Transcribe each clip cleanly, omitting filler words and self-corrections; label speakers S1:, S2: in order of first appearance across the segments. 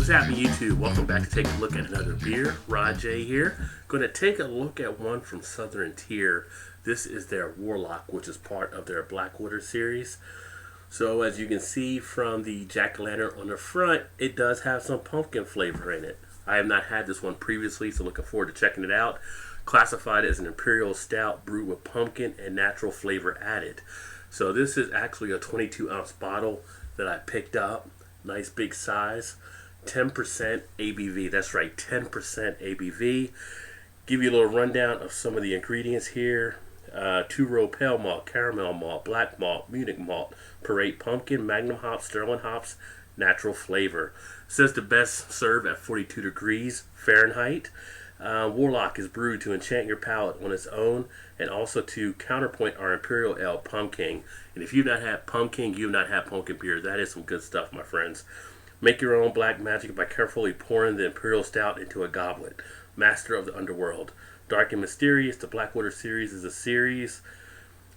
S1: What's happening, YouTube? Welcome back to take a look at another beer. Rod J here. Going to take a look at one from Southern Tier. This is their Warlock, which is part of their Blackwater series. So as you can see from the jack-o'-lantern on the front, it does have some pumpkin flavor in it. I have not had this one previously, so looking forward to checking it out. Classified as an imperial stout brewed with pumpkin and natural flavor added. So this is actually a 22-ounce bottle that I picked up. Nice big size. 10% ABV. That's right, 10% ABV. Give you a little rundown of some of the ingredients here. Two-row pale malt, caramel malt, black malt, Munich malt, Parade pumpkin, Magnum hops, Sterling hops, natural flavor. Says the best serve at 42 degrees Fahrenheit. Warlock is brewed to enchant your palate on its own and also to counterpoint our Imperial Ale Pumpkin. And if you've not had pumpkin, you've not had pumpkin beer. That is some good stuff, my friends. Make your own black magic by carefully pouring the Imperial Stout into a goblet. Master of the underworld. Dark and mysterious, the Blackwater series is a series.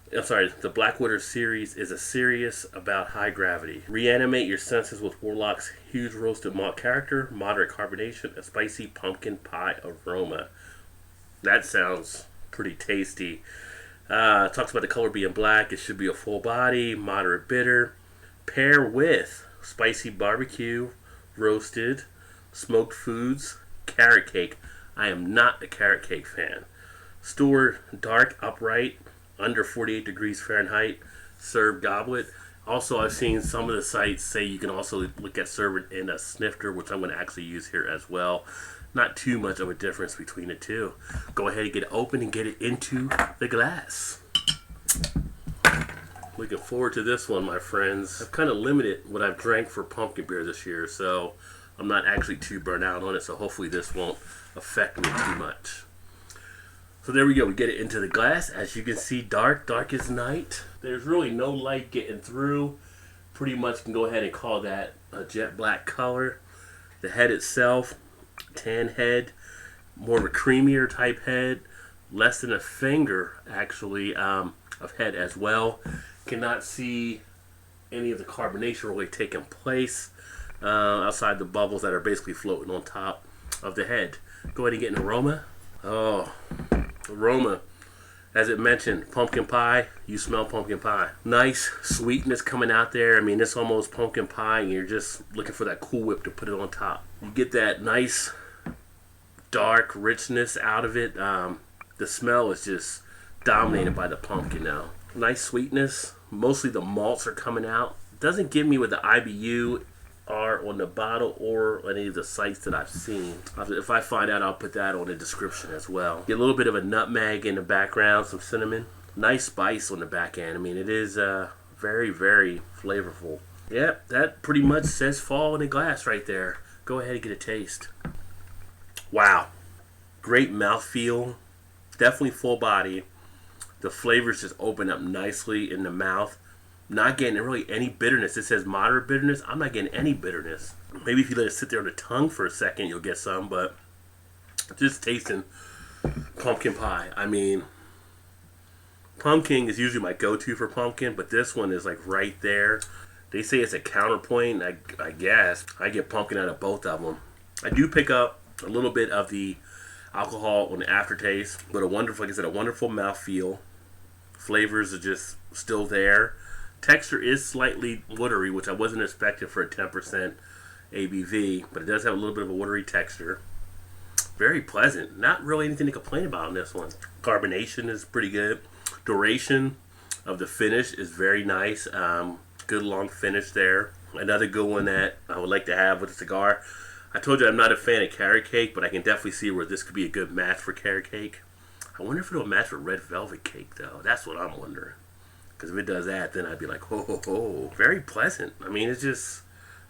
S1: The Blackwater series is a series about high gravity. Reanimate your senses with Warlock's huge roasted malt character, moderate carbonation, and spicy pumpkin pie aroma. That sounds pretty tasty. Talks about the color being black. It should be a full body, moderate bitter. Pair with spicy barbecue, roasted, smoked foods, carrot cake. I am not a carrot cake fan. Store dark, upright, under 48 degrees Fahrenheit, serve goblet. Also, I've seen some of the sites say you can also look at serving in a snifter, which I'm going to actually use here as well. Not too much of a difference between the two. Go ahead and get it open and get it into the glass. Looking forward to this one, my friends. I've kind of limited what I've drank for pumpkin beer this year, so I'm not actually too burnt out on it, so hopefully this won't affect me too much. So there we go, we get it into the glass. As you can see, dark as night. There's really no light getting through. Pretty much can go ahead and call that a jet black color. The head itself, tan head, more of a creamier type head. Less than a finger, actually, of head as well. Cannot see any of the carbonation really taking place outside the bubbles that are basically floating on top of the head. Go ahead and get an aroma. Oh, aroma. As it mentioned, pumpkin pie. You smell pumpkin pie. Nice sweetness coming out there. I mean, it's almost pumpkin pie, and you're just looking for that Cool Whip to put it on top. You get that nice, dark richness out of it. The smell is just dominated by the pumpkin now. Nice sweetness. Mostly the malts are coming out. Doesn't give me what the IBU are on the bottle or any of the sites that I've seen. If I find out, I'll put that on the description as well. Get a little bit of a nutmeg in the background, some cinnamon. Nice spice on the back end. I mean, it is very, very flavorful. Yep, that pretty much says fall in a glass right there. Go ahead and get a taste. Wow. Great mouthfeel. Definitely full body. The flavors just open up nicely in the mouth. Not getting really any bitterness. It says moderate bitterness. I'm not getting any bitterness. Maybe if you let it sit there on the tongue for a second, you'll get some, but just tasting pumpkin pie. I mean, pumpkin is usually my go-to for pumpkin, but this one is like right there. They say it's a counterpoint. I guess. I get pumpkin out of both of them. I do pick up a little bit of the alcohol on the aftertaste, but like I said, a wonderful mouthfeel. Flavors are just still there. Texture is slightly watery, which I wasn't expecting for a 10% ABV, but it does have a little bit of a watery texture. Very pleasant. Not really anything to complain about in this one. Carbonation is pretty good. Duration of the finish is very nice. Good long finish there. Another good one that I would like to have with a cigar. I told you I'm not a fan of carrot cake, but I can definitely see where this could be a good match for carrot cake. I wonder if it'll match with red velvet cake, though. That's what I'm wondering. Because if it does that, then I'd be like, ho, ho, ho. Very pleasant. I mean, it's just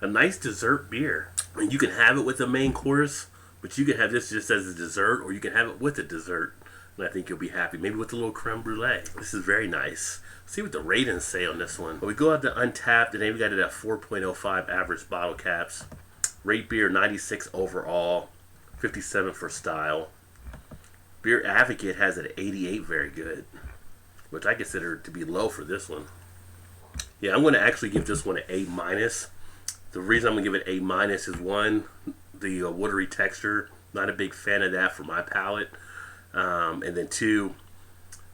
S1: a nice dessert beer. I mean, you can have it with the main course, but you can have this just as a dessert, or you can have it with a dessert. And I think you'll be happy. Maybe with a little creme brulee. This is very nice. Let's see what the ratings say on this one. But we go out to Untapped, and then we got it at 4.05 average bottle caps. Rate beer 96 overall, 57 for style. Beer Advocate has it at 88, very good, which I consider to be low for this one. Yeah, I'm going to actually give this one an A-. The reason I'm going to give it A- is one, the watery texture. Not a big fan of that for my palate. And then two,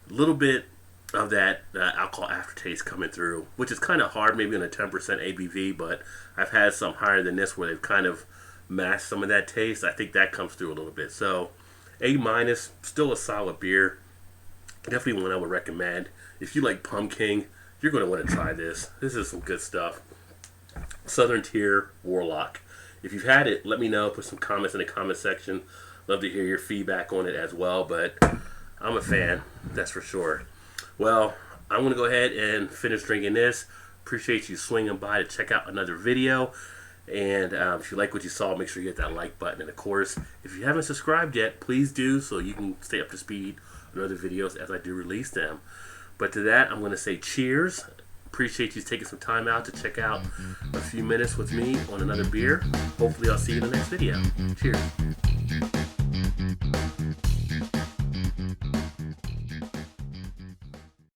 S1: a little bit of that alcohol aftertaste coming through, which is kind of hard maybe on a 10% ABV, but I've had some higher than this where they've kind of masked some of that taste. I think that comes through a little bit. So A-, still a solid beer. Definitely one I would recommend. If you like pumpkin, you're going to want to try this. This is some good stuff. Southern Tier Warlock. If you've had it, let me know. Put some comments in the comment section. Love to hear your feedback on it as well, but I'm a fan, that's for sure. Well, I'm going to go ahead and finish drinking this. Appreciate you swinging by to check out another video. And if you like what you saw, make sure you hit that like button. And of course, if you haven't subscribed yet, please do so you can stay up to speed on other videos as I do release them. But to that, I'm going to say cheers. Appreciate you taking some time out to check out a few minutes with me on another beer. Hopefully I'll see you in the next video. Cheers.